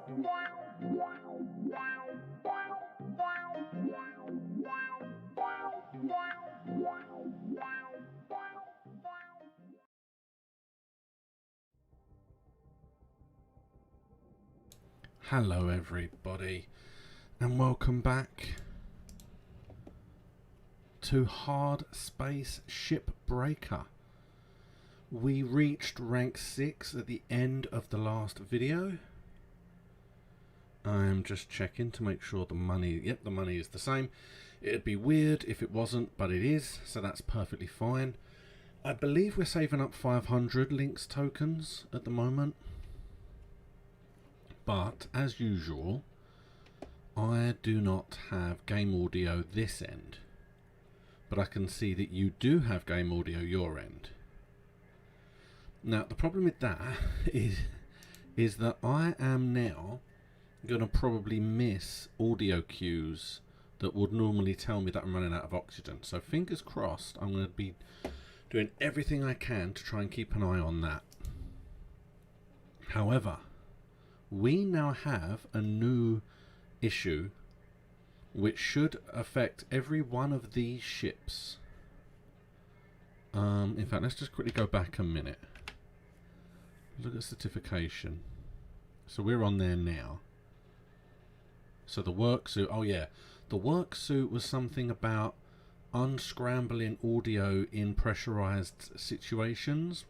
Hello everybody and welcome back to Hardspace Shipbreaker. We reached rank 6 at the end of the last video. I'm just checking to make sure the money, yep, the money is the same. It'd be weird if it wasn't, but it is, so that's perfectly fine. I believe we're saving up 500 links tokens at the moment. But, as usual, I do not have game audio this end. But I can see that you do have game audio your end. Now, the problem with that is that I am now going to probably miss audio cues that would normally tell me that I'm running out of oxygen. So, fingers crossed, I'm going to be doing everything I can to try and keep an eye on that. However, we now have a new issue which should affect every one of these ships. In fact, let's just quickly go back a minute. Look at certification. So we're on there now. So the work suit, oh yeah, the work suit was something about unscrambling audio in pressurized situations.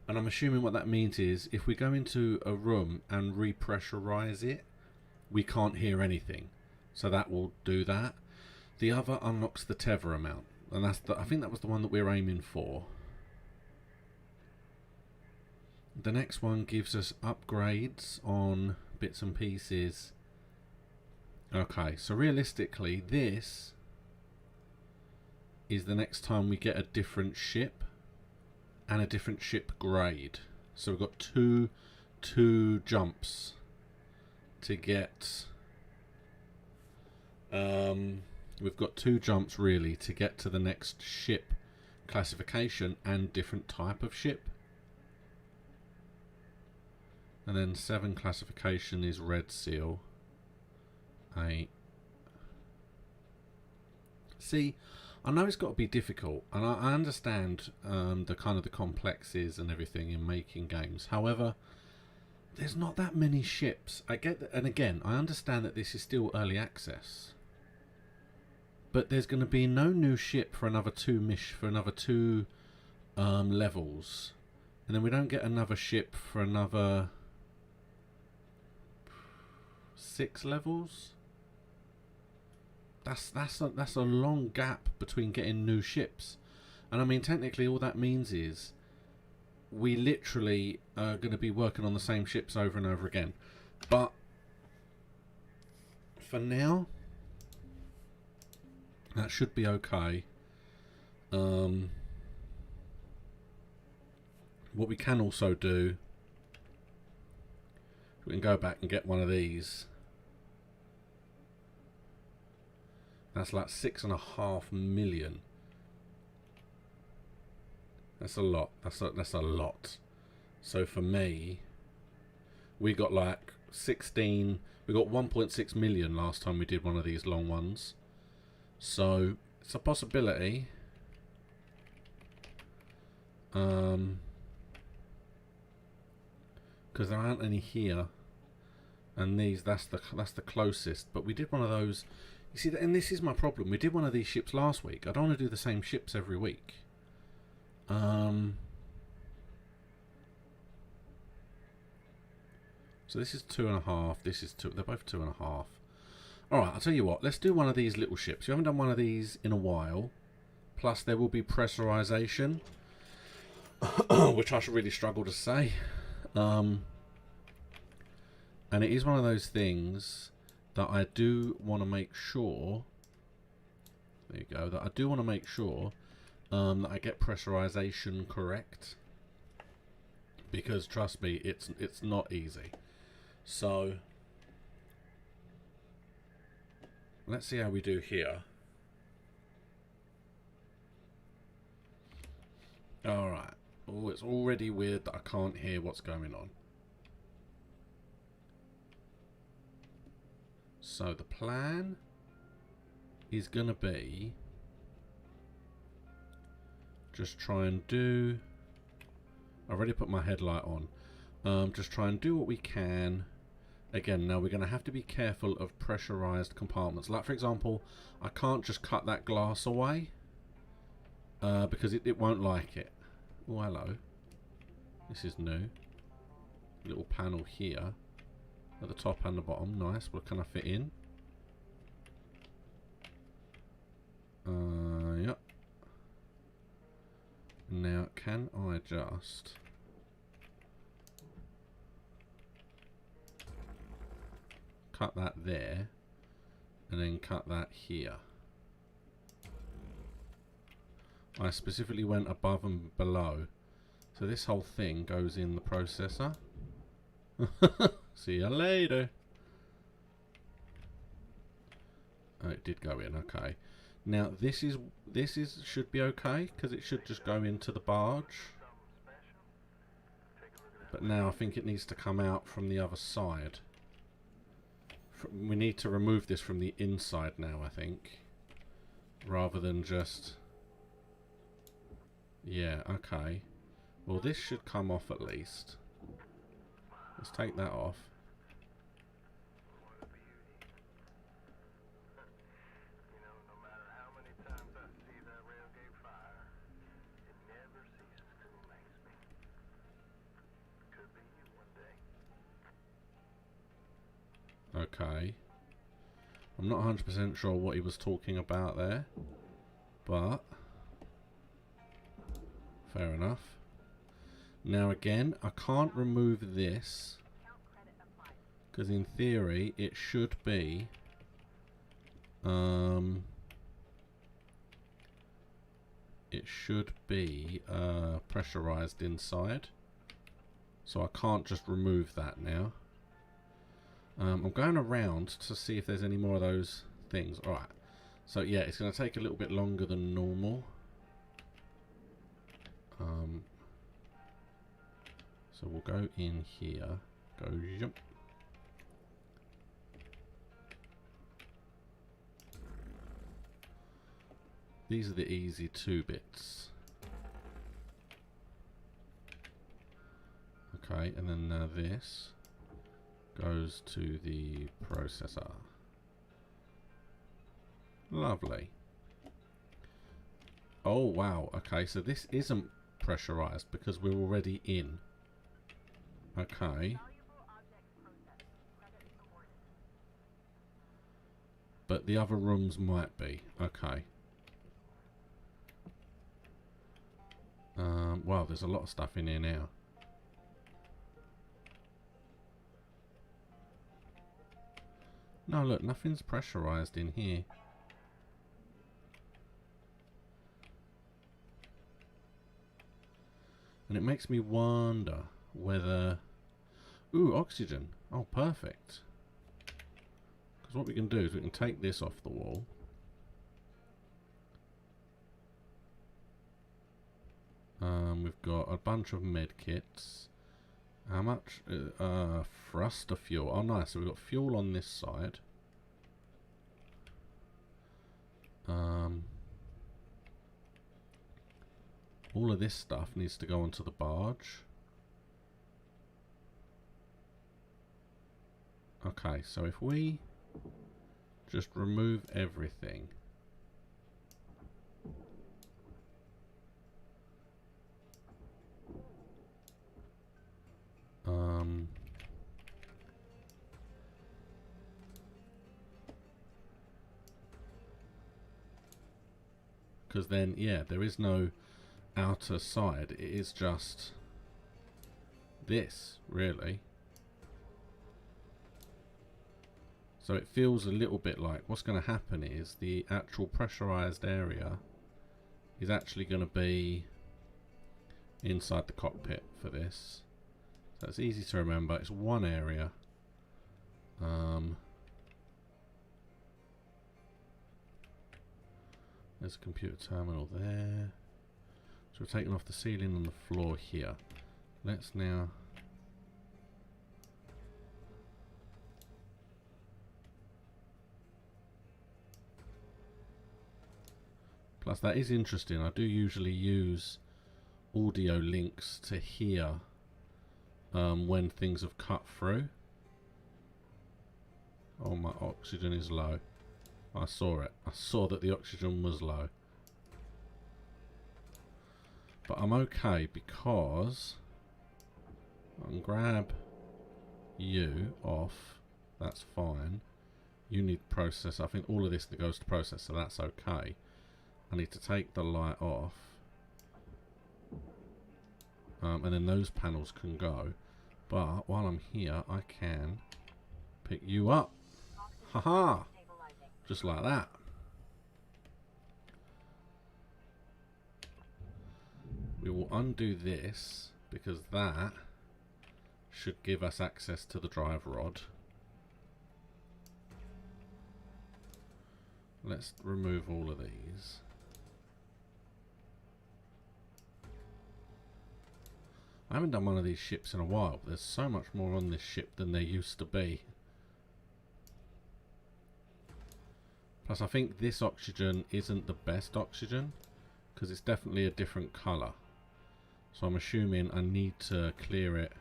And I'm assuming what that means is if we go into a room and repressurize it, we can't hear anything. So that will do that. The other unlocks the tether amount. And that's I think that was the one that we're aiming for. The next one gives us upgrades on bits and pieces. Okay, so realistically, this is the next time we get a different ship. And a different ship grade. So we've got two jumps to get. We've got 2 jumps really to get to the next ship classification and different type of ship. And then 7 classification is red seal. 8. See, I know it's got to be difficult, and I understand the kind of the complexes and everything in making games. However, there's not that many ships. I get that, and again, I understand that this is still early access, but there's going to be no new ship for another two levels, and then we don't get another ship for another 6 levels. That's a long gap between getting new ships. And I mean, technically all that means is we literally are going to be working on the same ships over and over again. But for now, that should be okay. What we can also do, we can go back and get one of these. That's like 6.5 million. That's a lot. That's a lot. So for me, we got like 16. We got 1.6 million last time we did one of these long ones. So it's a possibility. Because there aren't any here, and these that's the closest. But we did one of those. You see, and this is my problem. We did one of these ships last week. I don't want to do the same ships every week. So this is 2.5. This is 2. They're both 2.5. All right. I'll tell you what. Let's do one of these little ships. You haven't done one of these in a while. Plus, there will be pressurization, which I should really struggle to say. And it is one of those things that I do want to make sure. There you go. That I do want to make sure that I get pressurization correct, because trust me, it's not easy. So let's see how we do here. All right. Oh, it's already weird that I can't hear what's going on. So the plan is going to be just try and do... I've already put my headlight on. Just try and do what we can. Again, now we're going to have to be careful of pressurized compartments. Like, for example, I can't just cut that glass away because it won't like it. Oh, hello. This is new. Little panel here at the top and the bottom. Nice. What can I fit in? Yep. Now, can I just... cut that there, and then cut that here. I specifically went above and below. So this whole thing goes in the processor. See you later. Oh, it did go in, okay. Now this should be okay, because it should just go into the barge. But now I think it needs to come out from the other side. We need to remove this from the inside now, I think. Rather than just... Yeah, okay. Well, this should come off at least. Let's take that off. Okay. I'm not 100% sure what he was talking about there, but fair enough. Now again, I can't remove this because in theory it should be pressurized inside, so I can't just remove that now. I'm going around to see if there's any more of those things. Alright, so yeah, it's going to take a little bit longer than normal. So we'll go in here, go jump. These are the easy 2 bits. Okay, and then this goes to the processor. Lovely. Oh wow, okay, so this isn't pressurized because we're already in. Okay. But the other rooms might be. Okay. Wow, there's a lot of stuff in here now. No, look, nothing's pressurized in here. And it makes me wonder whether... Ooh, oxygen. Oh, perfect. Because what we can do is we can take this off the wall. We've got a bunch of med kits. How much? Thruster fuel. Oh, nice. So we've got fuel on this side. All of this stuff needs to go onto the barge. Okay, so if we just remove everything. Because then, yeah, there is no outer side. It is just this, really. So it feels a little bit like what's going to happen is the actual pressurized area is actually going to be inside the cockpit for this. So it's easy to remember. It's one area. There's a computer terminal there. So we're taking off the ceiling on the floor here. Let's now... Plus, that is interesting. I do usually use audio links to hear when things have cut through. Oh, my oxygen is low. I saw it. I saw that the oxygen was low. But I'm okay because I can grab you off. That's fine. You need process. I think all of this that goes to process, so that's okay. I need to take the light off. And then those panels can go. But while I'm here, I can pick you up. Haha! Just like that. We will undo this because that should give us access to the drive rod. Let's remove all of these. I haven't done one of these ships in a while, but there's so much more on this ship than there used to be. Plus I think this oxygen isn't the best oxygen, because it's definitely a different colour. So I'm assuming I need to clear it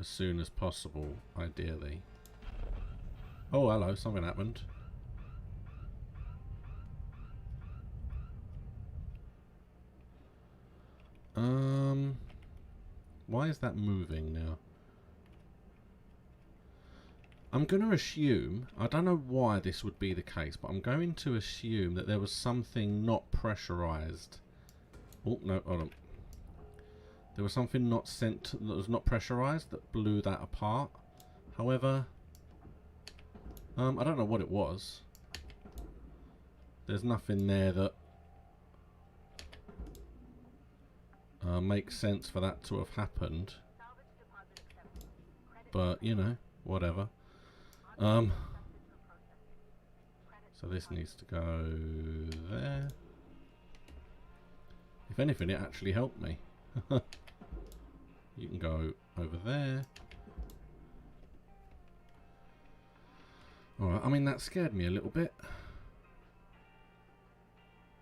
as soon as possible, ideally. Oh, hello, something happened. Why is that moving now? I'm going to assume, I don't know why this would be the case, but I'm going to assume that there was something not pressurized. Oh, no, hold on. There was something not sent that was not pressurized that blew that apart. However, I don't know what it was. There's nothing there that makes sense for that to have happened. But, you know, whatever. So this needs to go there. If anything, it actually helped me. You can go over there. Alright, I mean that scared me a little bit.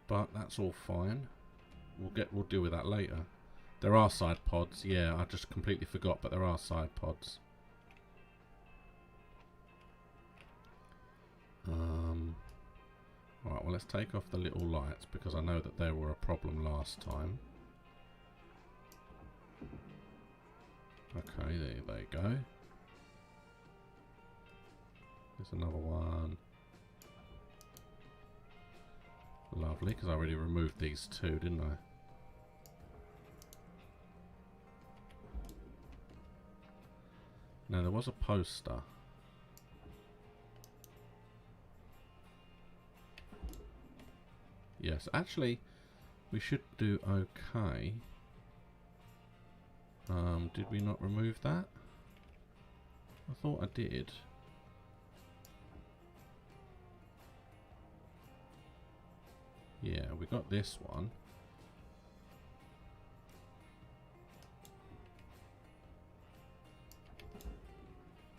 But that's all fine. We'll deal with that later. There are side pods, yeah, I just completely forgot, but there are side pods. Alright, well let's take off the little lights because I know that they were a problem last time. Okay, there you go. There's another one. Lovely, because I already removed these two, didn't I? Now there was a poster. Yes, actually, we should do okay. Did we not remove that? I thought I did. Yeah, we got this one.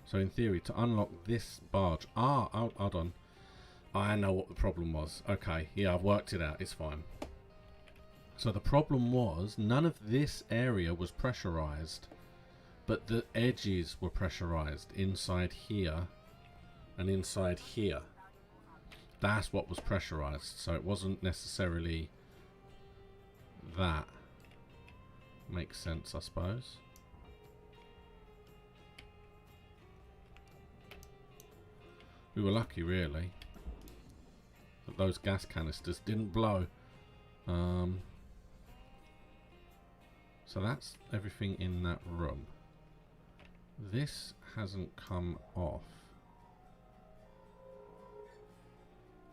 So in theory, to unlock this barge... Ah, hold on. I know what the problem was. Okay, yeah, I've worked it out. It's fine. So the problem was none of this area was pressurized, but the edges were pressurized inside here and inside here. That's what was pressurized. So it wasn't necessarily that. Makes sense, I suppose. We were lucky, really, that those gas canisters didn't blow. So that's everything in that room. This hasn't come off.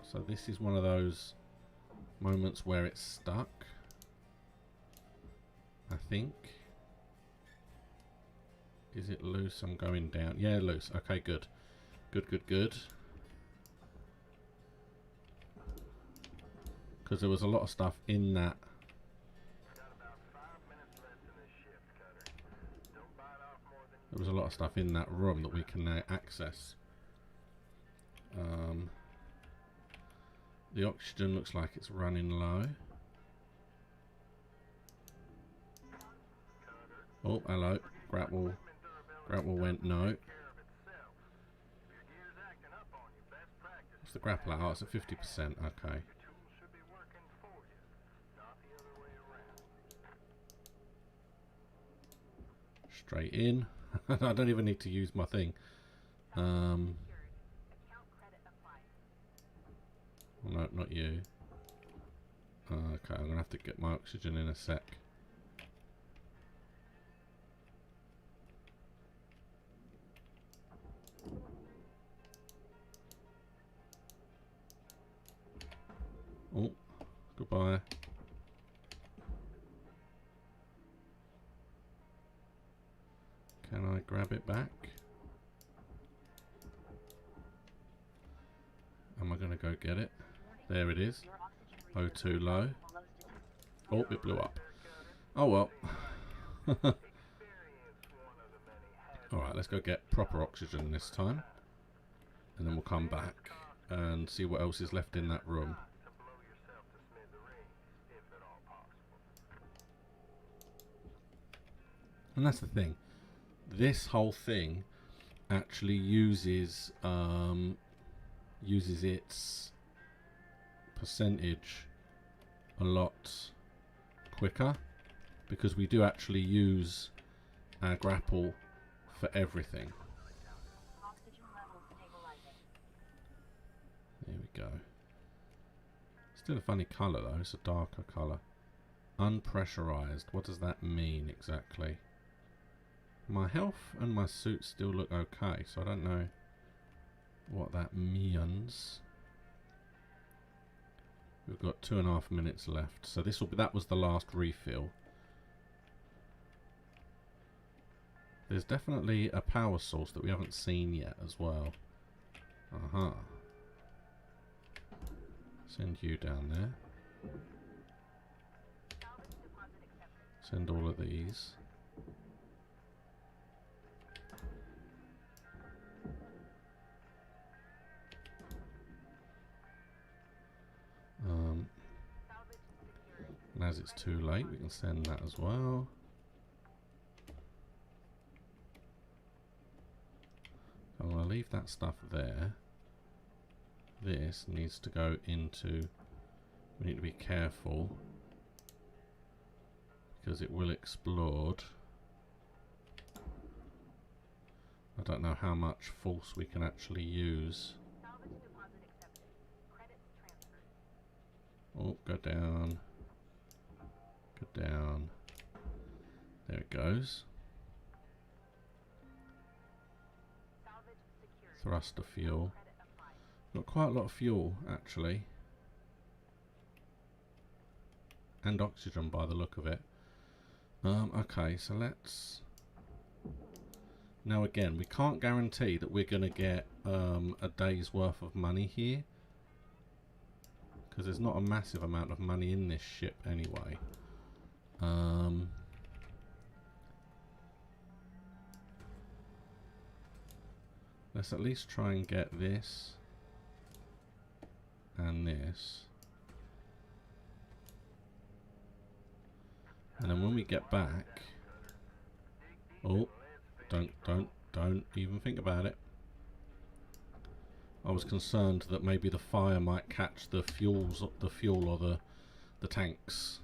So this is one of those moments where it's stuck, I think. Is it loose? I'm going down. Yeah, loose. Okay, good. Good, good, good. Because there was a lot of stuff in that. There was a lot of stuff in that room that we can now access. The oxygen looks like it's running low. Oh, hello. Grapple. Grapple went no. What's the grapple at? Oh, it's at 50%. Okay. Straight in. I don't even need to use my thing. No, not you. Okay, I'm going to have to get my oxygen in a sec. Oh, goodbye. Can I grab it back? Am I going to go get it? There it is. O2 low. Oh, it blew up. Oh well. Alright, let's go get proper oxygen this time. And then we'll come back and see what else is left in that room. And that's the thing. This whole thing actually uses its percentage a lot quicker, because we do actually use our grapple for everything. There we go. Still a funny colour though, it's a darker colour. Unpressurized, what does that mean exactly? My health and my suit still look okay, so I don't know what that means. We've got 2.5 minutes left, so this will be, that was the last refill. There's definitely a power source that we haven't seen yet as well. Aha. Send you down there. Send all of these. And as it's too late, we can send that as well. I'm going to leave that stuff there. This needs to go into... We need to be careful, because it will explode. I don't know how much force we can actually use. Oh, go down. Go down. There it goes. Thruster fuel. Got quite a lot of fuel, actually. And oxygen by the look of it. Okay, so let's... Now again, we can't guarantee that we're going to get a day's worth of money here, because there's not a massive amount of money in this ship anyway. Let's at least try and get this and this. And then when we get back... Oh, don't even think about it. I was concerned that maybe the fire might catch the fuel or the tanks.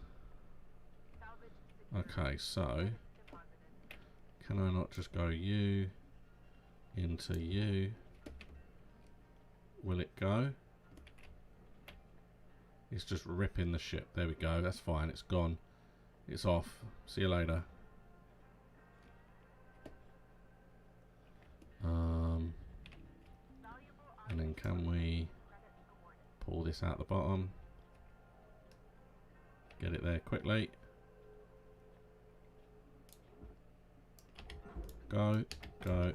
Okay, so can I not just go you into you? Will it go? It's just ripping the ship. There we go. That's fine. It's gone. It's off. See you later. And then can we pull this out the bottom? Get it there quickly. Go, go.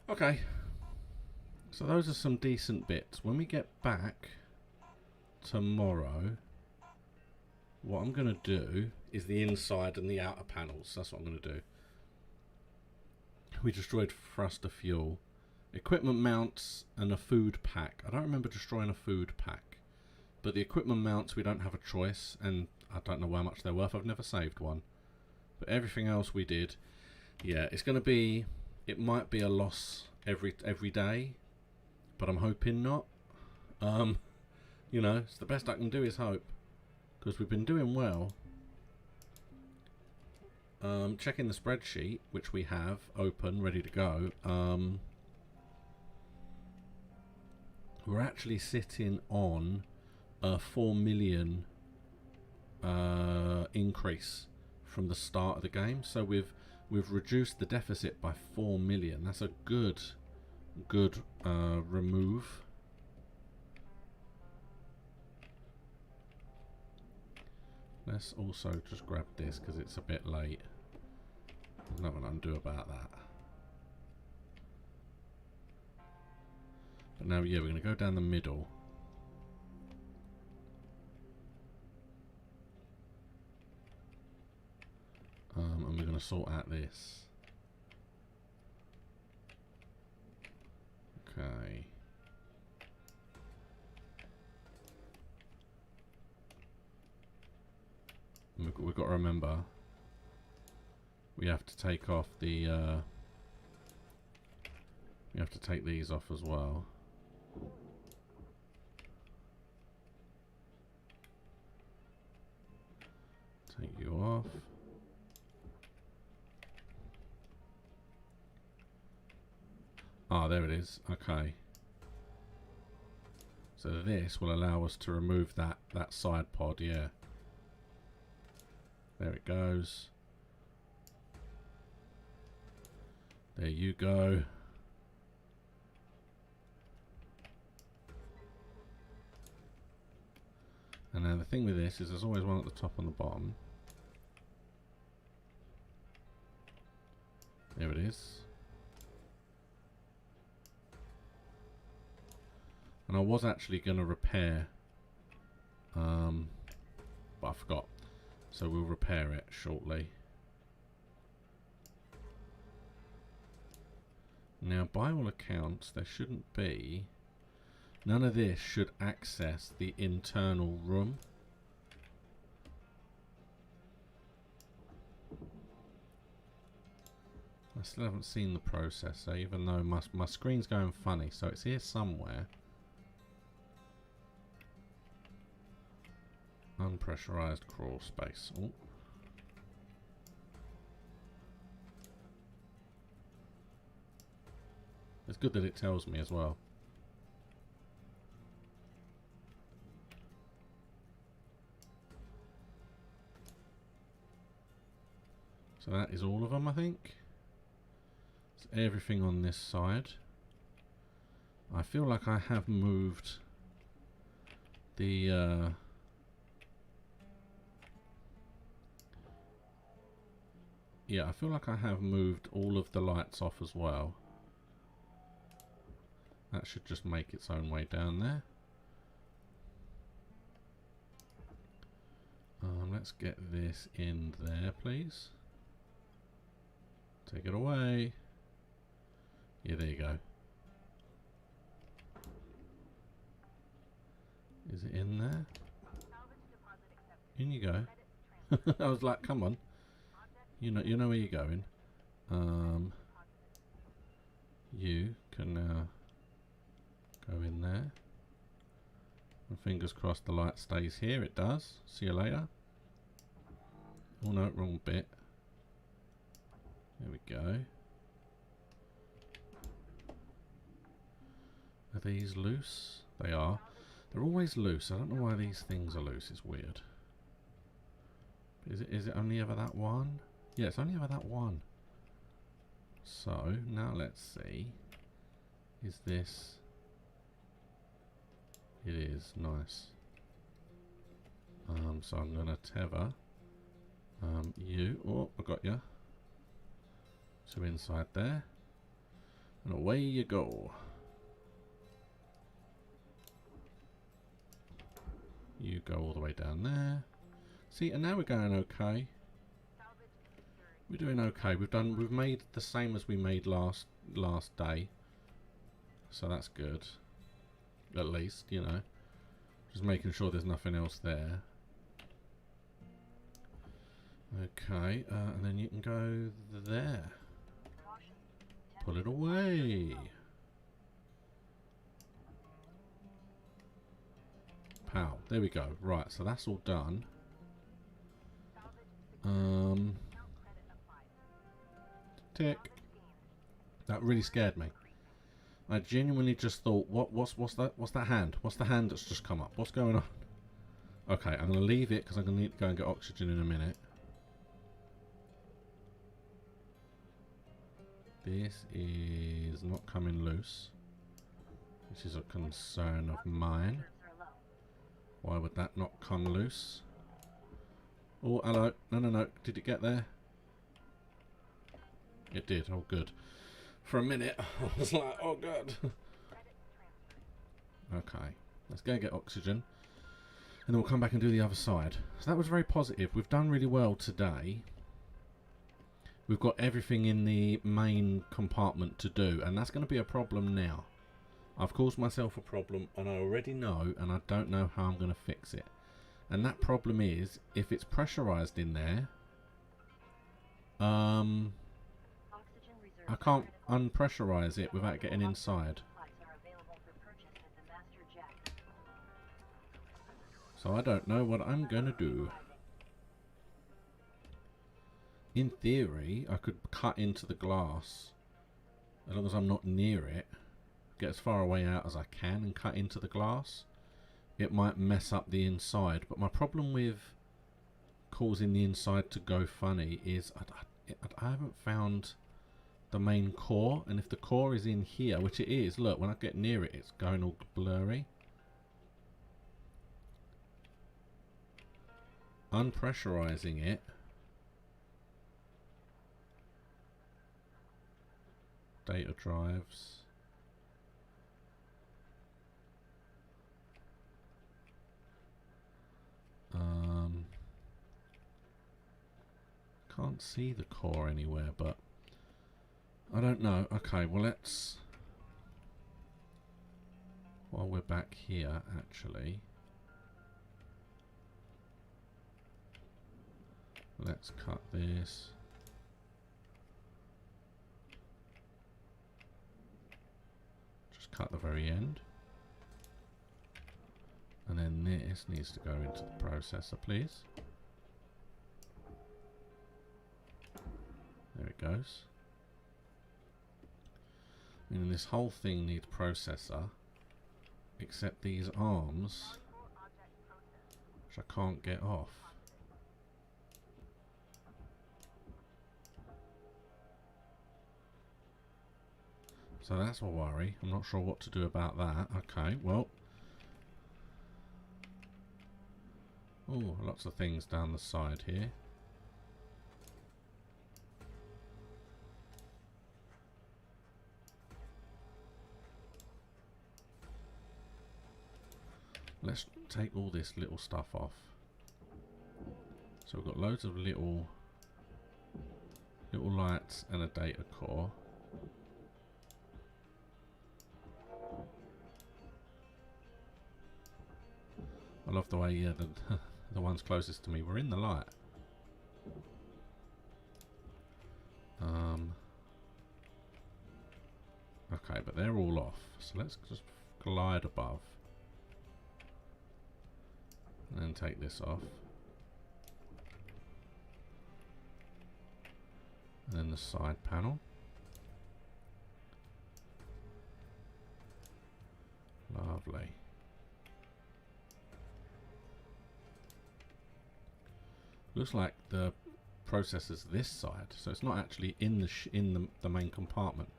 Okay. So those are some decent bits. When we get back tomorrow, what I'm going to do is the inside and the outer panels. That's what I'm going to do. We destroyed thruster fuel. Equipment mounts and a food pack. I don't remember destroying a food pack. But the equipment mounts, we don't have a choice. And I don't know how much they're worth. I've never saved one. But everything else we did. Yeah, it's going to be... It might be a loss every day. But I'm hoping not. You know, it's the best I can do is hope. Because we've been doing well. Checking the spreadsheet, which we have open, ready to go. We're actually sitting on a 4 million increase from the start of the game. So we've reduced the deficit by 4 million. That's a good remove. Let's also just grab this because it's a bit late. There's nothing I can do about that. But now, yeah, we're going to go down the middle. And we're going to sort out this. Okay. We've got to remember we have to take off the we have to take these off as well. Take you off. Ah, there it is. Okay. So this will allow us to remove that side pod, yeah. There it goes. There you go. And now the thing with this is there's always one at the top and the bottom. There it is. And I was actually going to repair, but I forgot. So we'll repair it shortly. Now, by all accounts, there shouldn't be... None of this should access the internal room. I still haven't seen the processor, even though my screen's going funny, so it's here somewhere. Unpressurized crawl space. Oh. It's good that it tells me as well. So that is all of them, I think. It's everything on this side. I feel like I have moved the yeah, I feel like I have moved all of the lights off as well. That should just make its own way down there. Let's get this in there, please. Take it away. Yeah, there you go. Is it in there? In you go. I was like, come on. You know where you're going. You can now go in there. And fingers crossed the light stays here. It does. See you later. Oh no, wrong bit. There we go. Are these loose? They are. They're always loose. I don't know why these things are loose. It's weird. Is it only ever that one? Yeah, it's only ever that one. So, now let's see. Is this... It is. Nice. So I'm going to tether you. Oh, I got you. So inside there. And away you go. You go all the way down there. See, and now we're going okay. We're doing okay. We've made the same as we made last day. so that's good. At least, you know. Just making sure there's nothing else there. Okay, and then you can go there. Pull it away. Pow. There we go. Right, so that's all done. Tick. That really scared me. I genuinely just thought, what's that? What's that hand? What's the hand that's just come up? What's going on? Okay, I'm going to leave it because I'm going to need to go and get oxygen in a minute. This is not coming loose. This is a concern of mine. Why would that not come loose? Oh, hello. No. Did it get there? It did. Oh, good. For a minute, I was like, oh, God. Okay. Let's go get oxygen. And then we'll come back and do the other side. So that was very positive. We've done really well today. We've got everything in the main compartment to do. And that's going to be a problem now. I've caused myself a problem, and I already know, and I don't know how I'm going to fix it. And that problem is, if it's pressurized in there, I can't unpressurize it without getting inside. So I don't know what I'm going to do. In theory, I could cut into the glass, as long as I'm not near it. Get as far away out as I can and cut into the glass. It might mess up the inside, but my problem with causing the inside to go funny is I haven't found the main core, and if the core is in here, which it is, look, when I get near it, it's going all blurry. Unpressurizing it. Data drives. Can't see the core anywhere, but I don't know. Okay, well let's, while we're back here actually, let's cut this. Just cut the very end. And then this needs to go into the processor, please. There it goes. And this whole thing needs processor, except these arms, which I can't get off. So that's a worry. I'm not sure what to do about that. Okay, well. Oh, lots of things down the side here. Let's take all this little stuff off. So we've got loads of little lights and a data core. I love the way, yeah, the ones closest to me were in the light. Okay, but they're all off. So let's just glide above. And then take this off. And then the side panel. Lovely. Looks like the processor's this side, so it's not actually in the main compartment.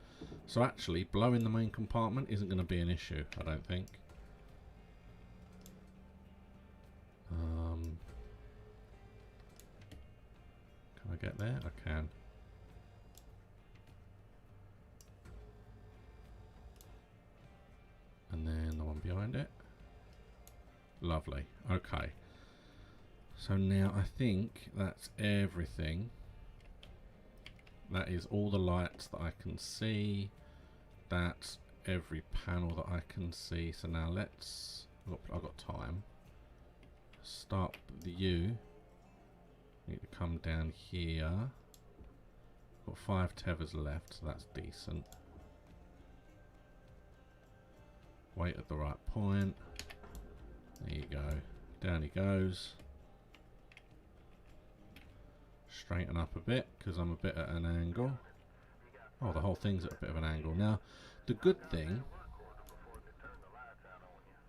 So actually, blowing the main compartment isn't going to be an issue, I don't think. Can I get there? I can. And then the one behind it. Lovely. Okay. So now I think that's everything. That is all the lights that I can see. That every panel that I can see. So now let's, I've got time. Start the U. Need to come down here. Got 5 tethers left, so that's decent. Wait at the right point. There you go. Down he goes. Straighten up a bit, because I'm a bit at an angle. Oh, the whole thing's at a bit of an angle. Now, the good thing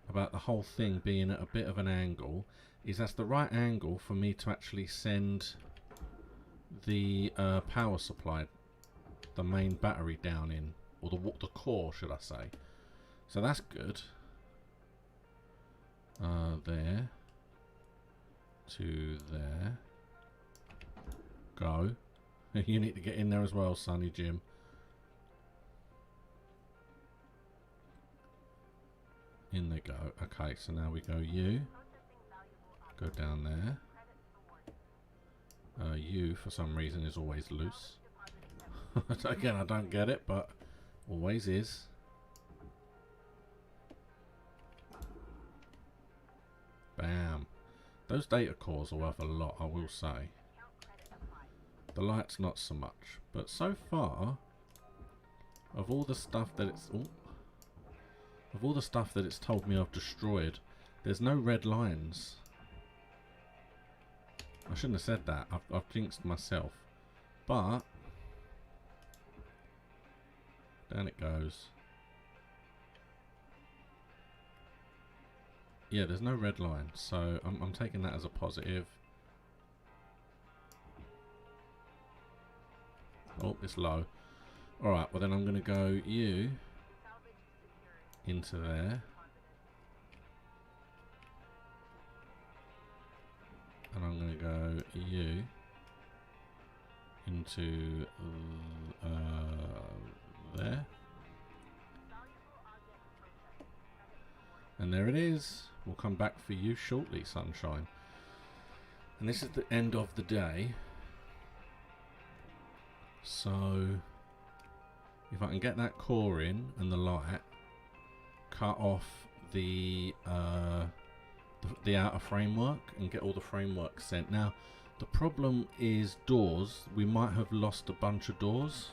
about the whole thing being at a bit of an angle is that's the right angle for me to actually send the power supply, the main battery down in, or the core, should I say. So that's good. There. To there. Go. You need to get in there as well, Sonny Jim. In they go. Okay, so now we go U. Go down there. U, for some reason, is always loose. Again, I don't get it, but always is. Bam. Those data cores are worth a lot, I will say. The light's not so much. But so far, of all the stuff that it's... Ooh, of all the stuff that it's told me I've destroyed, there's no red lines. I shouldn't have said that. I've jinxed myself. But down it goes. Yeah, there's no red line, so I'm taking that as a positive. Oh, it's low. Alright, well then I'm going to go U into there. And I'm going to go U into there. And there it is. We'll come back for you shortly, sunshine. And this is the end of the day. So if I can get that core in and the light, cut off the outer framework and get all the framework sent. Now the problem is doors. We might have lost a bunch of doors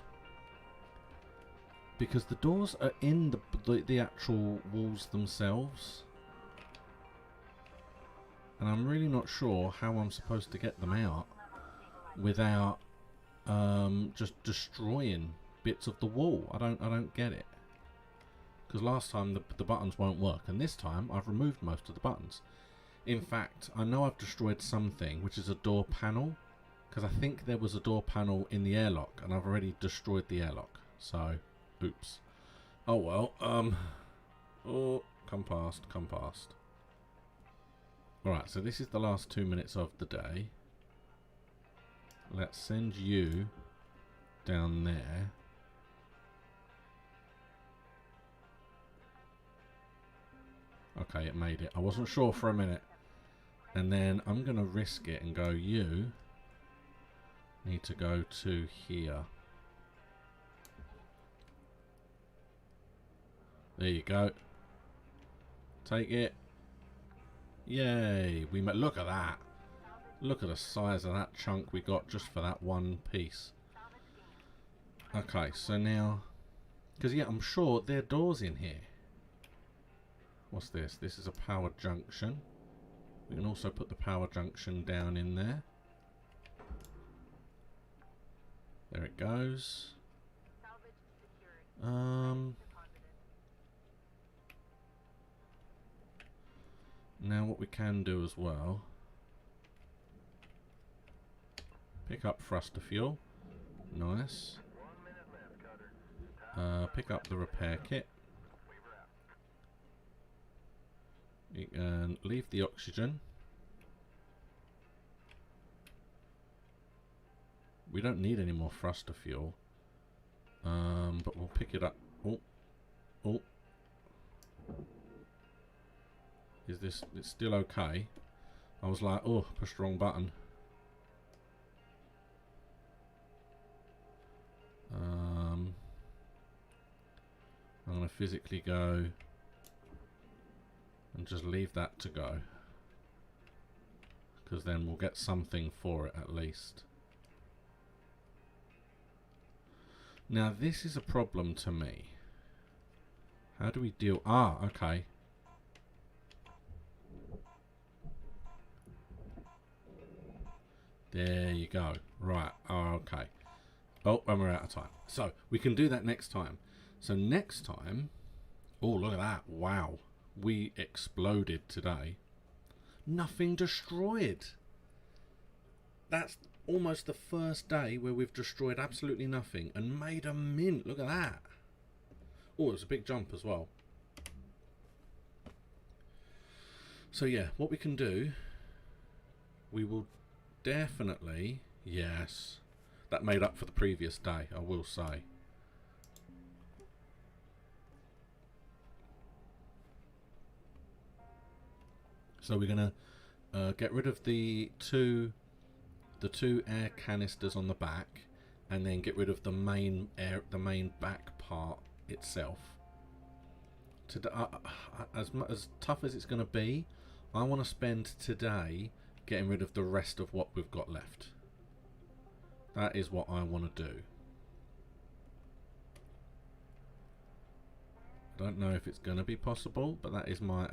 because the doors are in the actual walls themselves, and I'm really not sure how I'm supposed to get them out without just destroying bits of the wall. I don't get it, because last time the buttons won't work, and this time I've removed most of the buttons. In fact, I know I've destroyed something, which is a door panel, because I think there was a door panel in the airlock and I've already destroyed the airlock, so oops. Oh well. Oh, come past. Alright, so this is the last 2 minutes of the day. Let's send you down there. Okay, it made it. I wasn't sure for a minute. And then I'm going to risk it and go, you need to go to here. There you go. Take it. Yay. We look at that. Look at the size of that chunk we got just for that one piece. Okay, so now, because yeah, I'm sure there are doors in here. What's this? This is a power junction. We can also put the power junction down in there. There it goes. Now what we can do as well, pick up thruster fuel. Nice. Pick up the repair kit. You can leave the oxygen. We don't need any more thruster fuel, but we'll pick it up. Oh, is this? It's still okay. I was like, oh, pushed the wrong button. I'm going to physically go and just leave that to go, because then we'll get something for it at least. Now this is a problem to me. How do we deal? Ah, okay. There you go. Right. Oh, okay. Oh, and we're out of time. So we can do that next time. So next time, oh, look at that. Wow. We exploded today. Nothing destroyed. That's almost the first day where we've destroyed absolutely nothing and made a mint. Look at that. Oh, it was a big jump as well. So yeah, what we can do, we will definitely, yes, that made up for the previous day, I will say. So we're gonna get rid of the two air canisters on the back, and then get rid of the main back part itself. As tough as it's going to be, I want to spend today getting rid of the rest of what we've got left. That is what I want to do. I don't know if it's going to be possible, but that is my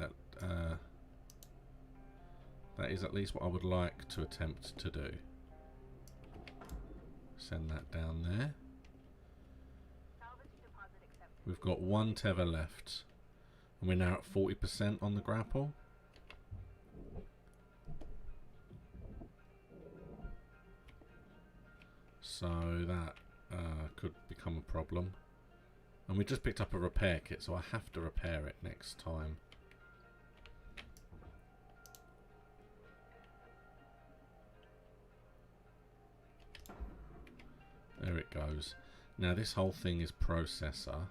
that is at least what I would like to attempt to do. Send that down there. We've got one tether left, and we're now at 40% on the grapple. So that could become a problem. And we just picked up a repair kit, so I have to repair it next time. There it goes. Now this whole thing is processor,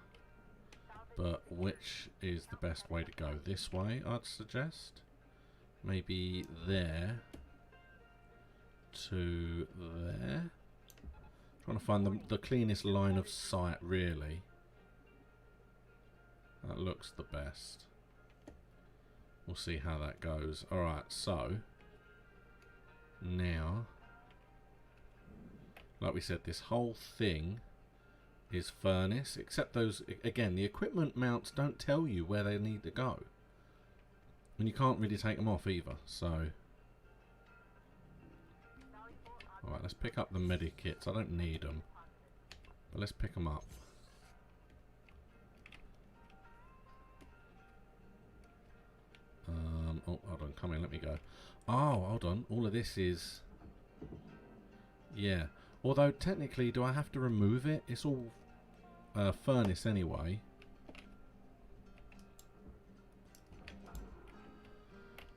but which is the best way to go? This way, I'd suggest. Maybe there to there. Trying to find the cleanest line of sight, really. That looks the best. We'll see how that goes. Alright, so now, like we said, this whole thing is furnace, except those, again, the equipment mounts don't tell you where they need to go. And you can't really take them off either, so. Alright, let's pick up the medikits. I don't need them, but let's pick them up. Oh, hold on, come in, let me go. Oh, hold on, all of this is, yeah. Although, technically, do I have to remove it? It's all furnace anyway.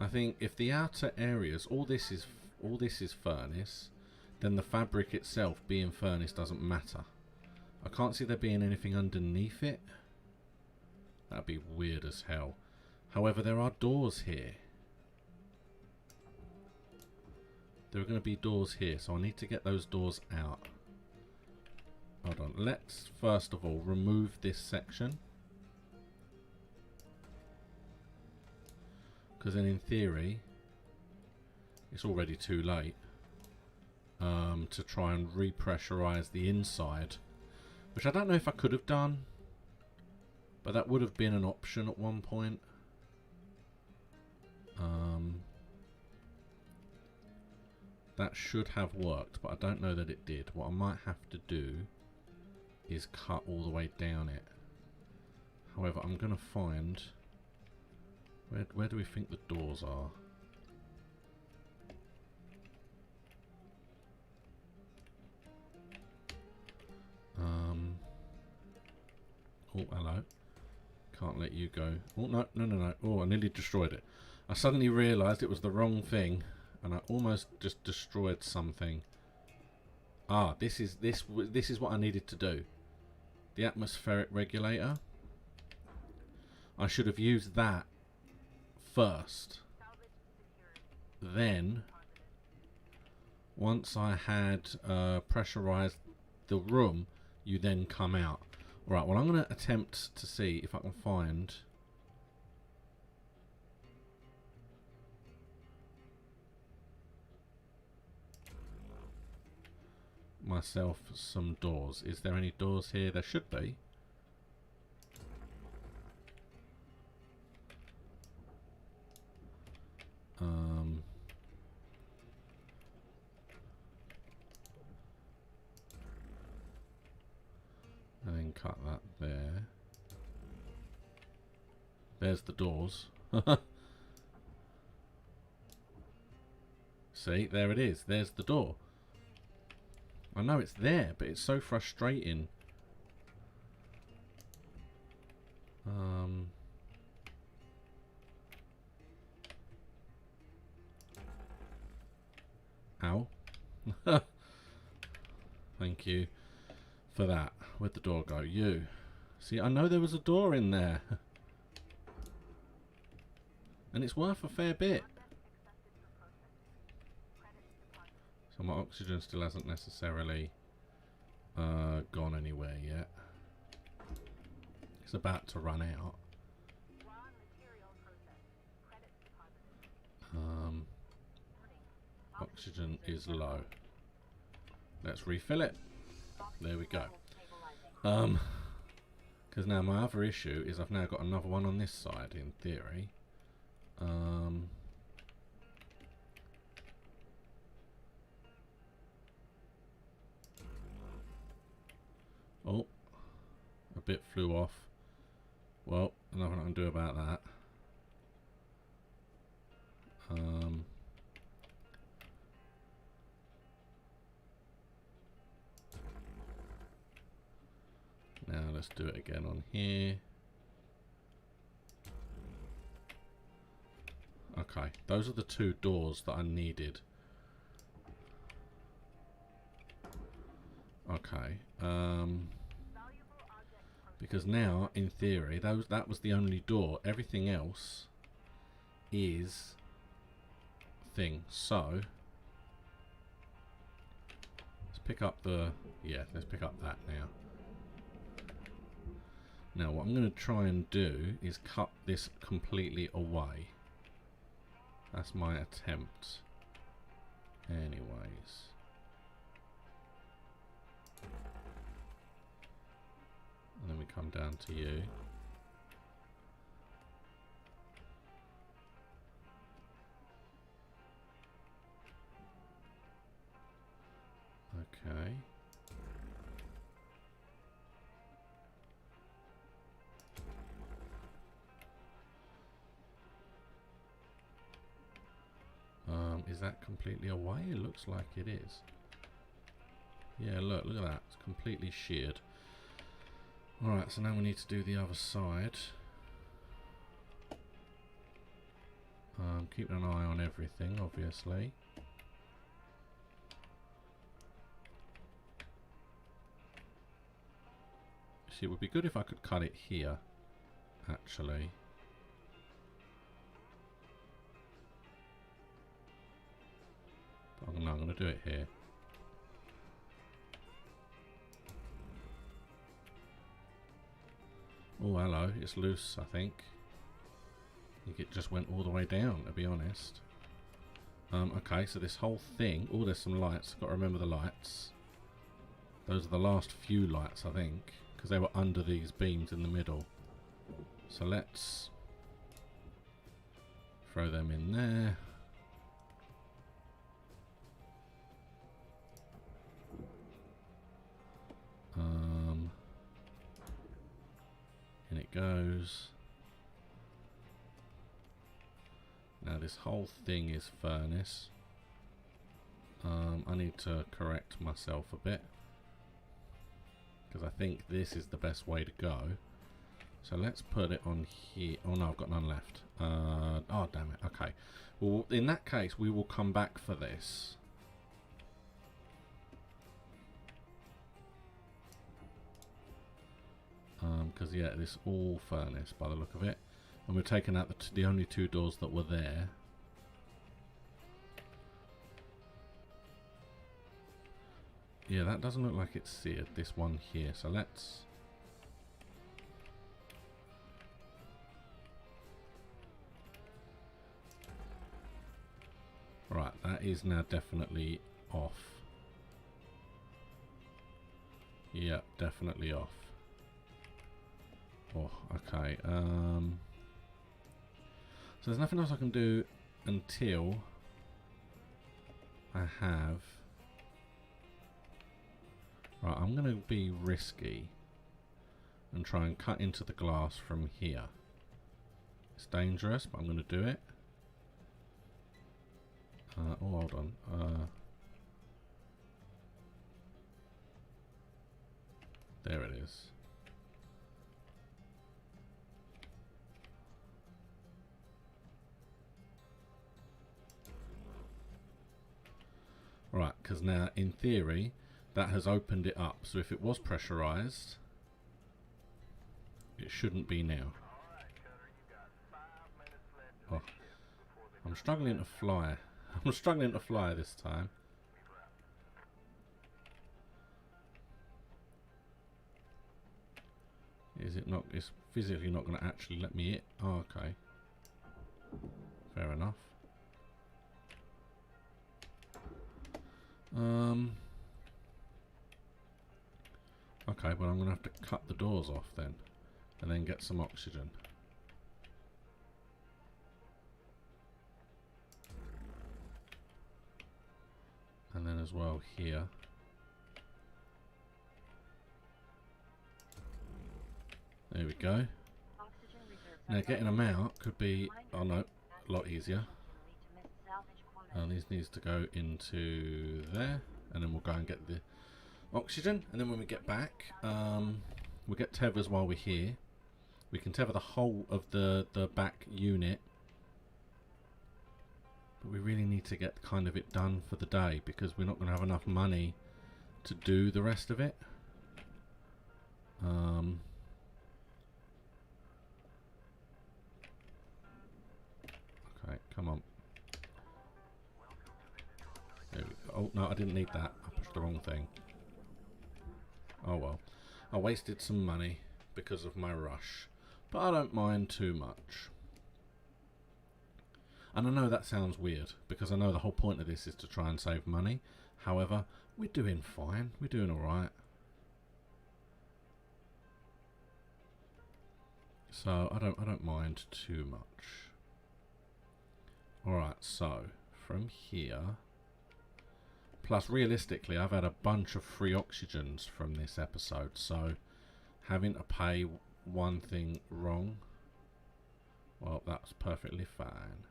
I think if the outer areas, all this is furnace, then the fabric itself being furnace doesn't matter. I can't see there being anything underneath it. That'd be weird as hell. However, there are doors here. There are going to be doors here, so I need to get those doors out. Hold on. Let's first of all remove this section, because then in theory it's already too late to try and repressurize the inside, which I don't know if I could have done, but that would have been an option at one point. That should have worked, but I don't know that it did. What I might have to do is cut all the way down it. However, I'm going to find... Where do we think the doors are? Oh, hello. Can't let you go. Oh, no. Oh, I nearly destroyed it. I suddenly realised it was the wrong thing, and I almost just destroyed something. Ah, this is what I needed to do. The atmospheric regulator. I should have used that first. Then, once I had pressurized the room, you then come out. Right, well I'm going to attempt to see if I can find myself some doors. Is there any doors here? There should be. And then cut that there. There's the doors. See, there it is. There's the door. I know it's there, but it's so frustrating. Ow. Thank you for that. Where'd the door go? You. See, I know there was a door in there. And it's worth a fair bit. So my oxygen still hasn't necessarily gone anywhere yet. It's about to run out. Oxygen is low. Let's refill it. There we go. Because now my other issue is I've now got another one on this side in theory. Oh, a bit flew off. Well, nothing I can do about that. Now let's do it again on here. Okay, those are the two doors that I needed. Okay, because now, in theory, that was the only door. Everything else is thing. So let's pick up the let's pick up that now. Now what I'm going to try and do is cut this completely away. That's my attempt. Anyways. And then we come down to you. Okay. Is that completely away? It looks like it is. Yeah, look at that. It's completely sheared. Alright, so now we need to do the other side. Keeping an eye on everything, obviously. See, it would be good if I could cut it here, actually. But no, I'm going to do it here. Oh, hello. It's loose, I think. I think it just went all the way down, to be honest. Okay, so this whole thing... Oh, there's some lights. Got to remember the lights. Those are the last few lights, I think. Because they were under these beams in the middle. So let's... throw them in there. In it goes. Now this whole thing is furnace. I need to correct myself a bit. Because I think this is the best way to go. So let's put it on here. Oh no, I've got none left. Oh damn it, okay. Well, in that case, we will come back for this. Because yeah, this all furnace by the look of it, and we're taking out the only two doors that were there. Yeah, that doesn't look like it's seared, this one here. So let's that is now definitely off. Yep, definitely off. Oh, okay. So there's nothing else I can do until I have... Right, I'm going to be risky and try and cut into the glass from here. It's dangerous, but I'm going to do it. Oh, hold on. There it is. Right, because now, in theory, that has opened it up. So if it was pressurized, it shouldn't be now. Oh, I'm struggling to fly. I'm struggling to fly this time. Is it not? It's physically not going to actually let me hit. Oh, okay. Fair enough. Okay, well I'm going to have to cut the doors off then, and then get some oxygen. And then as well here. There we go. Now getting them out could be, oh no, a lot easier. These needs to go into there, and then we'll go and get the oxygen. And then when we get back, we'll get tethers while we're here. We can tether the whole of the back unit, but we really need to get kind of it done for the day, because we're not going to have enough money to do the rest of it. Okay, come on. There we go. Oh no, I didn't need that. I pushed the wrong thing. Oh well. I wasted some money because of my rush, but I don't mind too much. And I know that sounds weird, because I know the whole point of this is to try and save money. However, we're doing fine. We're doing alright. So I don't mind too much. Alright, so from here, plus realistically I've had a bunch of free oxygens from this episode, so having to pay one thing wrong, well, that's perfectly fine.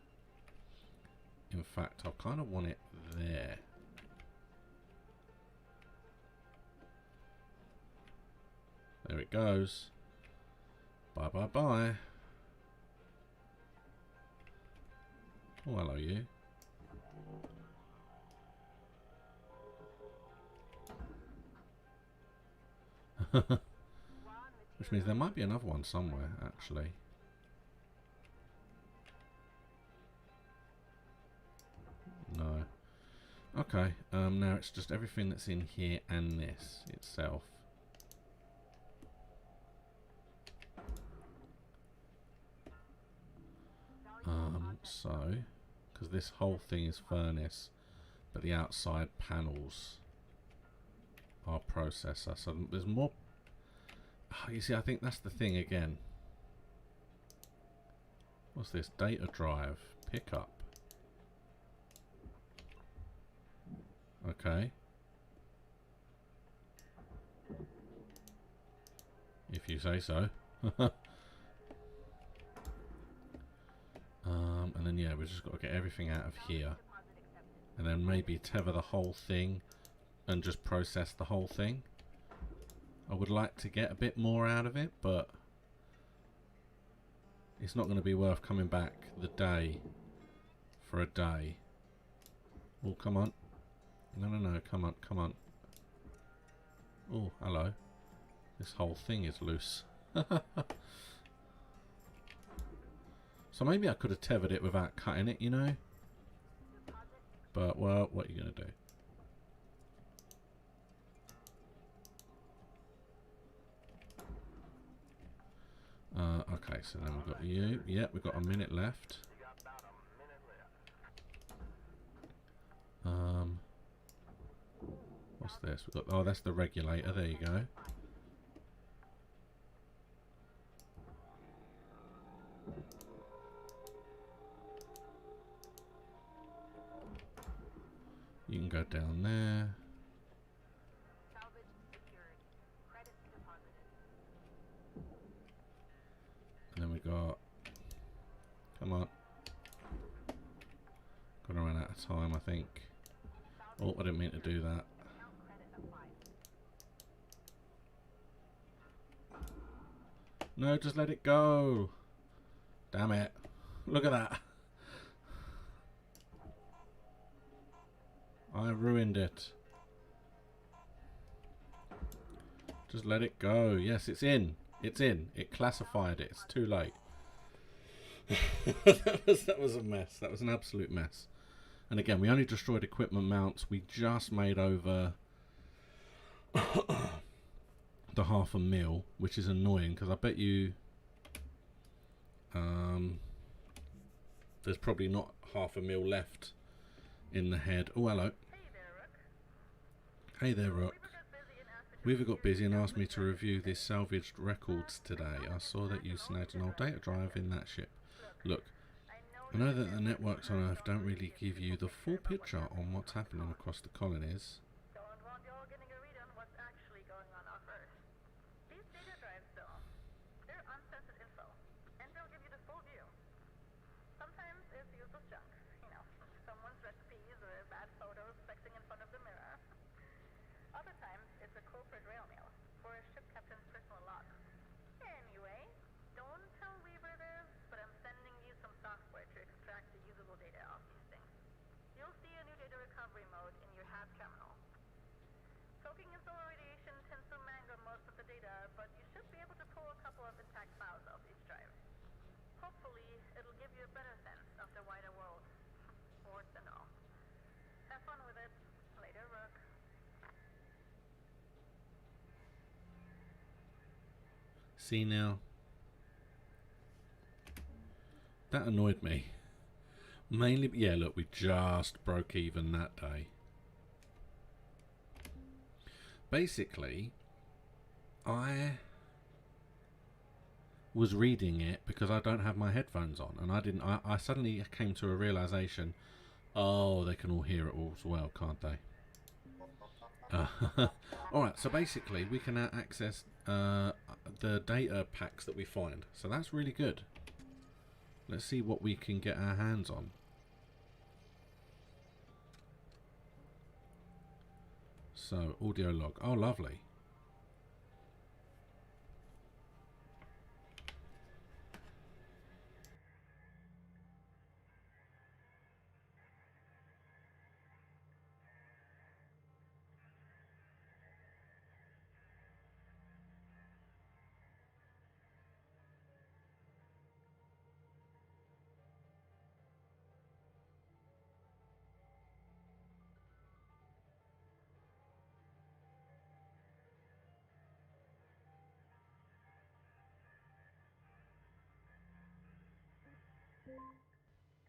In fact, I kind of want it there. There it goes. Bye bye bye. Oh, hello you. Which means there might be another one somewhere, actually. No. Okay, now it's just everything that's in here and this itself. So, because this whole thing is furnace, but the outside panels are processor. So there's more. Oh, you see, I think that's the thing again. What's this? Data drive pickup. Okay. If you say so. And then yeah, we've just got to get everything out of here, and then maybe tether the whole thing and just process the whole thing. I would like to get a bit more out of it, but it's not going to be worth coming back the day for a day. Oh, come on. No, come on, come on. Oh, hello. This whole thing is loose. So maybe I could have tethered it without cutting it, you know? But, well, what are you going to do? Okay, so then we've got you. Yeah, we've got a minute left. What's this? We've got, oh, that's the regulator. There you go. You can go down there. And then we got... Come on. Gonna run out of time, I think. Oh, I didn't mean to do that. No, just let it go. Damn it. Look at that. I ruined it. Just let it go. Yes, it's in. It's in. It classified it. It's too late. that was a mess. That was an absolute mess. And again, we only destroyed equipment mounts. We just made over the $500,000, which is annoying because I bet you there's probably not $500,000 left in the head. Oh, hello. Hey there, Rook. Weaver got busy and asked me to review the salvaged records today. I saw that you snagged an old data drive in that ship. Look, I know that the networks on Earth don't really give you the full picture on what's happening across the colonies. See now? That annoyed me. Mainly, yeah, look, we just broke even that day. Basically, I was reading it because I don't have my headphones on, and I suddenly came to a realization, oh, they can all hear it all as well, can't they? Alright, so basically we can now access the data packs that we find, so that's really good. Let's see what we can get our hands on. So, audio log. Oh, lovely.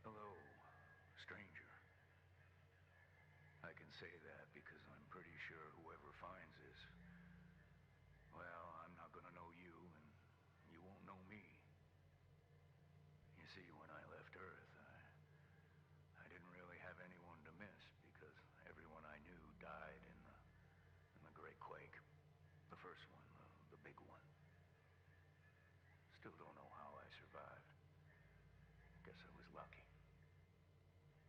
Hello, stranger. I can say that because I'm pretty sure whoever finds this, well, I'm not gonna know you, and you won't know me. You see, when I left Earth, I didn't really have anyone to miss because everyone I knew died in the Great Quake. The first one, the big one. Still don't know how I survived. Guess I was lucky.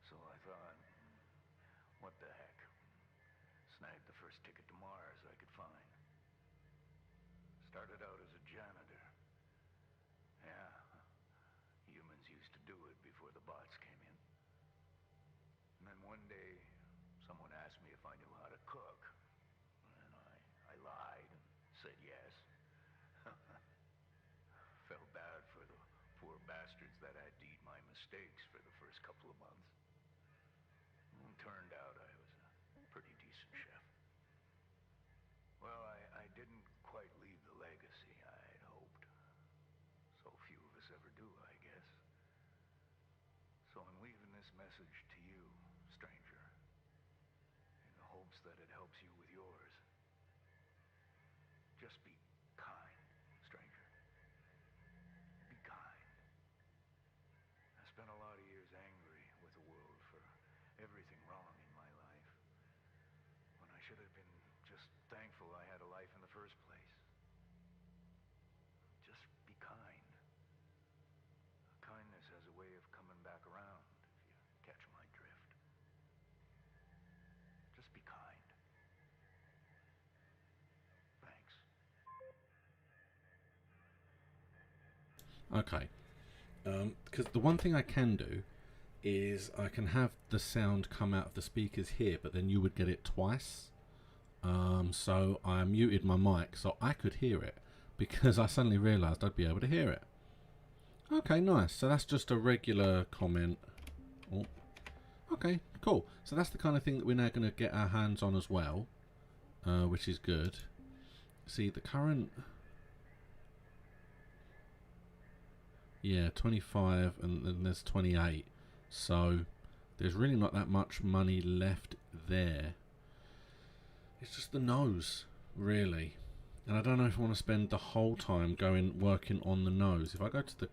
So I thought, what the heck? Snagged the first ticket to Mars I could find. Started out as a janitor. Yeah, humans used to do it before the bots came in. And then one day, someone asked me if I knew how to cook. And I lied and said yes. Felt bad for the poor bastards that had to eat my mistakes for the first couple of months. And turned out I was a pretty decent chef. Well, I didn't quite leave the legacy I'd hoped. So few of us ever do, I guess. So I'm leaving this message to you, stranger, in the hopes trust that it helps you with yours. Just be kind, stranger. Be kind. I spent a lot of years angry with the world for everything wrong in my life, when I should have been just thankful I had a life in the first place. Just be kind. Kindness has a way of coming back around, if you catch my drift. Just be kind. Thanks. Okay. Because the one thing I can do is I can have the sound come out of the speakers here, but then you would get it twice. So I muted my mic so I could hear it, because I suddenly realised I'd be able to hear it. Okay, nice. So that's just a regular comment. Oh. Okay, cool. So that's the kind of thing that we're now going to get our hands on as well, which is good. See, the current... Yeah, 25 and then there's 28. So there's really not that much money left there. It's just the nose, really. And I don't know if I want to spend the whole time working on the nose. If I go to the...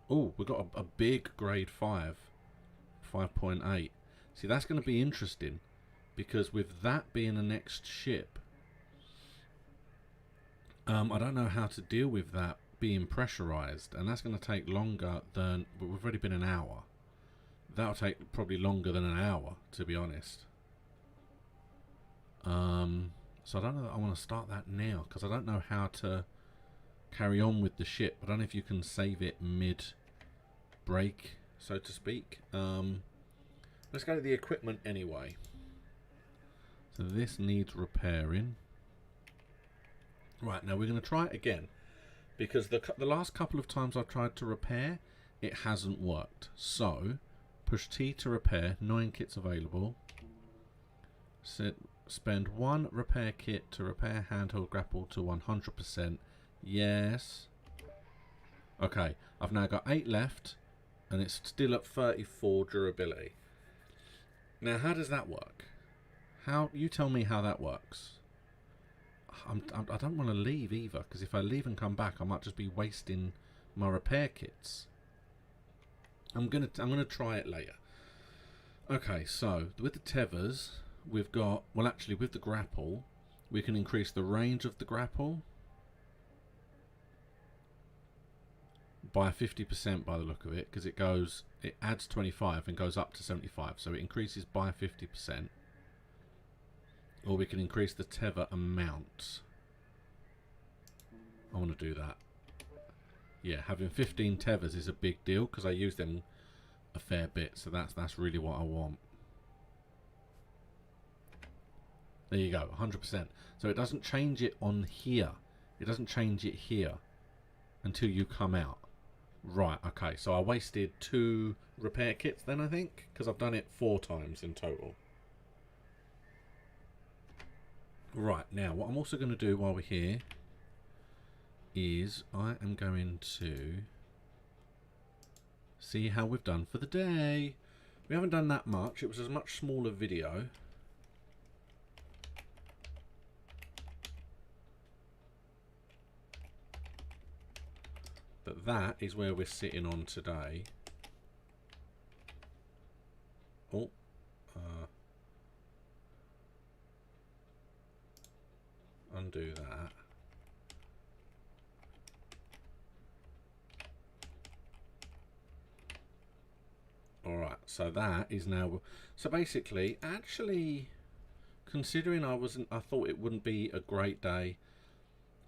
Oh, we've got a big grade 5. 5.8. See, that's going to be interesting, because with that being the next ship, I don't know how to deal with that being pressurized, and that's going to take longer than... But we've already been an hour. That'll take probably longer than an hour, to be honest. So I don't know that I want to start that now, because I don't know how to carry on with the ship. I don't know if you can save it mid-break, so to speak. Let's go to the equipment anyway. So this needs repairing. Right, now we're going to try it again, because the last couple of times I've tried to repair, it hasn't worked. So, push T to repair, 9 kits available. Spend 1 repair kit to repair handheld grapple to 100%. Yes. Okay, I've now got 8 left, and it's still at 34 durability. Now, how does that work? You tell me how that works. I don't want to leave either, because if I leave and come back, I might just be wasting my repair kits. I'm gonna try it later. Okay, so with the tethers, we've got... Well, actually, with the grapple, we can increase the range of the grapple by 50% by the look of it, because it adds 25 and goes up to 75, so it increases by 50%. Or we can increase the tether amount. I want to do that. Yeah, having 15 tethers is a big deal, because I use them a fair bit, so that's really what I want. There you go, 100%. So it doesn't change it on here. It doesn't change it here until you come out. Right, okay, so I wasted 2 repair kits then, I think, because I've done it 4 times in total. Right, now what I'm also going to do while we're here is I am going to see how we've done for the day. We haven't done that much. It was a much smaller video. But that is where we're sitting on today. Oh, undo that. Alright, so that is now... So basically, actually, considering I thought it wouldn't be a great day,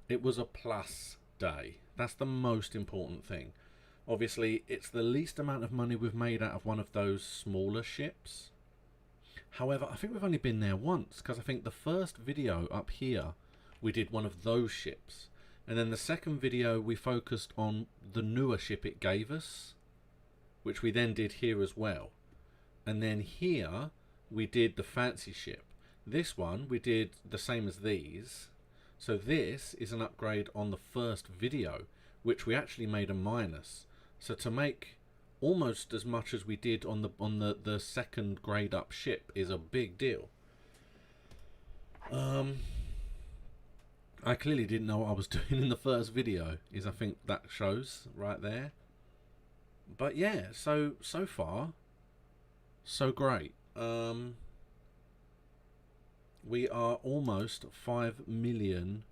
it was a plus day. That's the most important thing. Obviously, it's the least amount of money we've made out of one of those smaller ships. However, I think we've only been there once, because I think the first video up here, we did one of those ships. And then the second video, we focused on the newer ship it gave us, which we then did here as well. And then here, we did the fancy ship. This one, we did the same as these. So this is an upgrade on the first video, which we actually made a minus. So to make almost as much as we did on the second grade up ship is a big deal. Um, I clearly didn't know what I was doing in the first video, I think that shows right there. But yeah, so far, so great. We are almost 5 million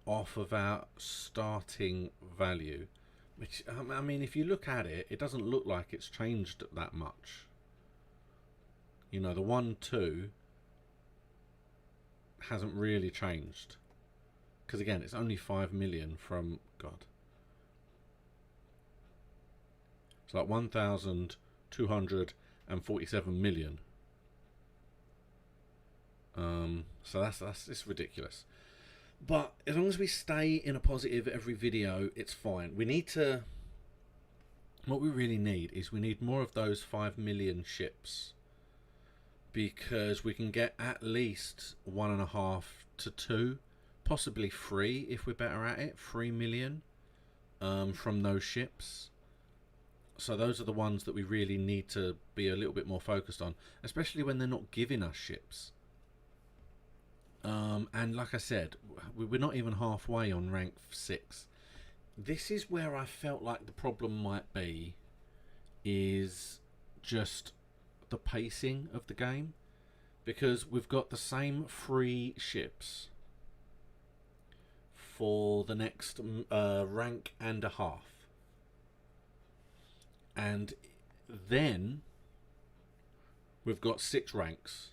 off of our starting value, which, I mean, if you look at it, it doesn't look like it's changed that much. You know, the 1-2 hasn't really changed, because again, it's only 5 million from, God, it's like 1,247 million. So that's it's ridiculous. But as long as we stay in a positive every video, it's fine. We need to, what we really need is we need more of those 5 million ships, because we can get at least 1.5 to 2, possibly 3 if we're better at it, 3 million from those ships. So those are the ones that we really need to be a little bit more focused on, especially when they're not giving us ships. And like I said, we're not even halfway on rank 6. This is where I felt like the problem might be, is just the pacing of the game, because we've got the same 3 ships for the next rank and a half, and then we've got 6 ranks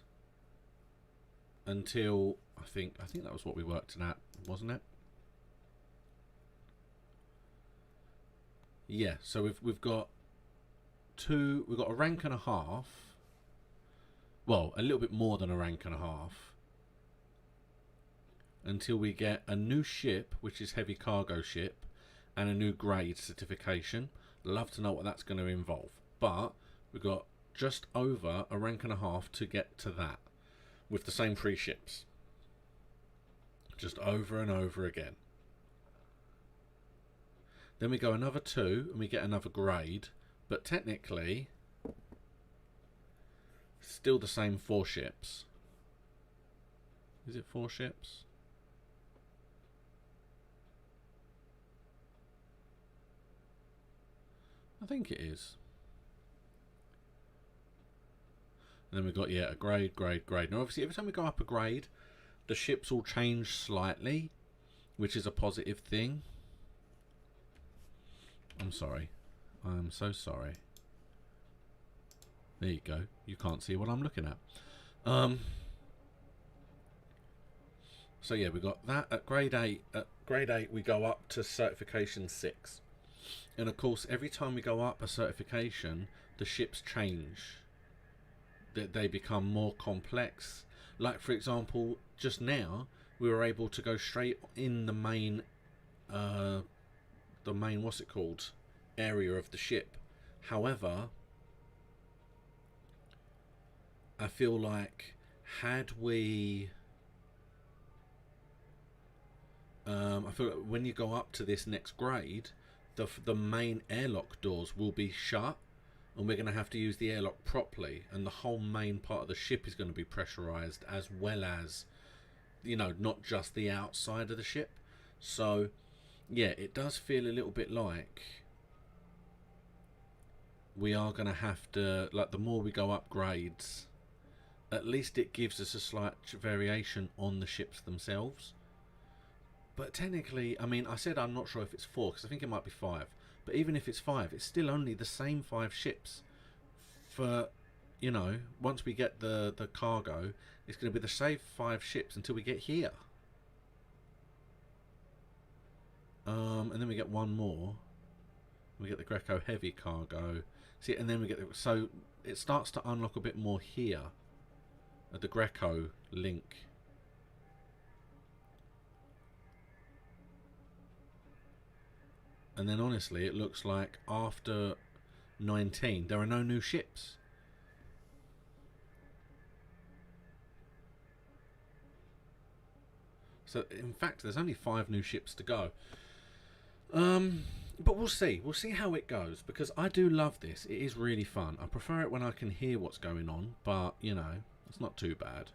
until I think that was what we worked at, wasn't it? Yeah, so we've got a rank and a half, well, a little bit more than a rank and a half, until we get a new ship, which is heavy cargo ship, and a new grade certification. Love to know what that's going to involve, but we've got just over a rank and a half to get to that, with the same 3 ships, just over and over again. Then we go another 2 and we get another grade, but technically still the same 4 ships. Is it 4 ships? I think it is. And then we've got, yeah, a grade. Now obviously every time we go up a grade, the ships will change slightly, which is a positive thing. I'm sorry. I'm so sorry. There you go. You can't see what I'm looking at. So yeah, we got that at grade 8. At grade 8 we go up to certification 6. And of course every time we go up a certification, the ships change. They become more complex. Like for example, just now we were able to go straight in the main what's it called, area of the ship. However, I feel like had we I feel like when you go up to this next grade, the main airlock doors will be shut, and we're going to have to use the airlock properly, and the whole main part of the ship is going to be pressurized, as well as, you know, not just the outside of the ship. So yeah, it does feel a little bit like we are going to have to, like, the more we go up grades, at least it gives us a slight variation on the ships themselves. But technically, I mean, I said I'm not sure if it's 4, because I think it might be 5. But even if it's 5, it's still only the same 5 ships. For, you know, once we get the cargo, it's going to be the same 5 ships until we get here. And then we get one more. We get the Greco heavy cargo. See, and then we get the, so it starts to unlock a bit more here at the Greco link. And then honestly, it looks like after 19, there are no new ships. So in fact, there's only 5 new ships to go. But we'll see. We'll see how it goes, because I do love this. It is really fun. I prefer it when I can hear what's going on, but, you know, it's not too bad.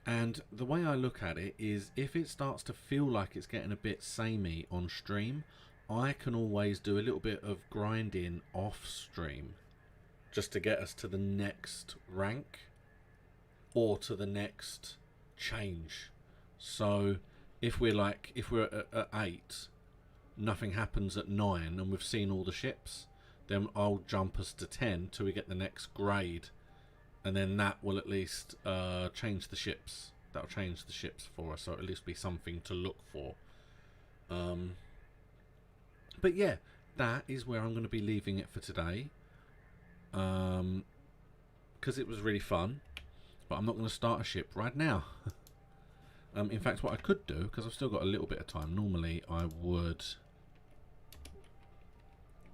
And the way I look at it is, if it starts to feel like it's getting a bit samey on stream, I can always do a little bit of grinding off stream just to get us to the next rank or to the next change. So if we're at 8, nothing happens at 9 and we've seen all the ships, then I'll jump us to 10 till we get the next grade, and then that will at least change the ships. That'll change the ships for us, so it'll at least be something to look for. But yeah, that is where I'm going to be leaving it for today, because it was really fun, but I'm not going to start a ship right now. In fact, what I could do, because I've still got a little bit of time, normally I would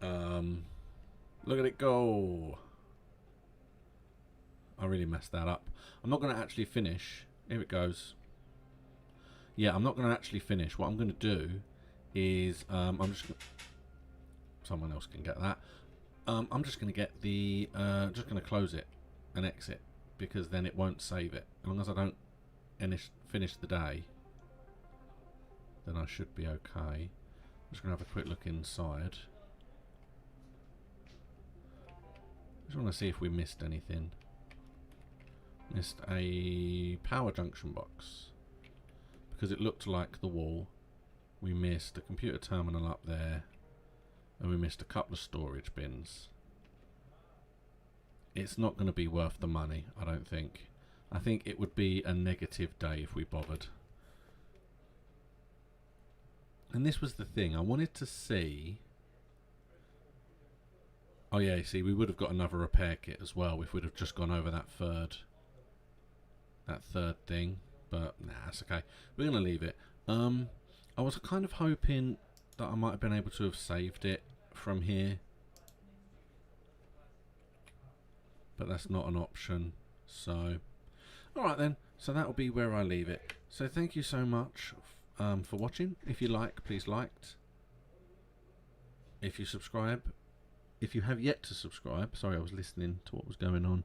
look at it go. I really messed that up. I'm not going to actually finish. Here it goes. Yeah, I'm not going to actually finish. What I'm going to do is I'm just gonna, someone else can get that. I'm just going to get the just going to close it and exit, because then it won't save it. As long as I don't finish the day, then I should be okay. I'm just going to have a quick look inside. Just want to see if we missed anything. Missed a power junction box because it looked like the wall. We missed a computer terminal up there, and we missed a couple of storage bins. It's not going to be worth the money, I don't think. I think it would be a negative day if we bothered. And this was the thing, I wanted to see... Oh yeah, you see, we would have got another repair kit as well if we'd have just gone over that third thing, but nah, it's okay. We're gonna leave it. I was kind of hoping that I might have been able to have saved it from here, but that's not an option. So, all right then. So that will be where I leave it. So thank you so much for watching. If you like, please like. If you subscribe. If you have yet to subscribe, sorry, I was listening to what was going on.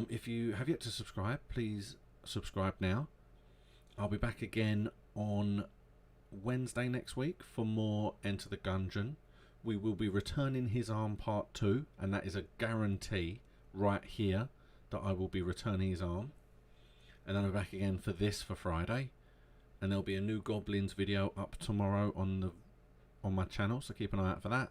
If you have yet to subscribe, please subscribe now. I'll be back again on Wednesday next week for more Enter the Gungeon. We will be returning his arm part 2, and that is a guarantee right here that I will be returning his arm. And then I'll be back again for this for Friday, and there'll be a new Goblins video up tomorrow on my channel, so keep an eye out for that.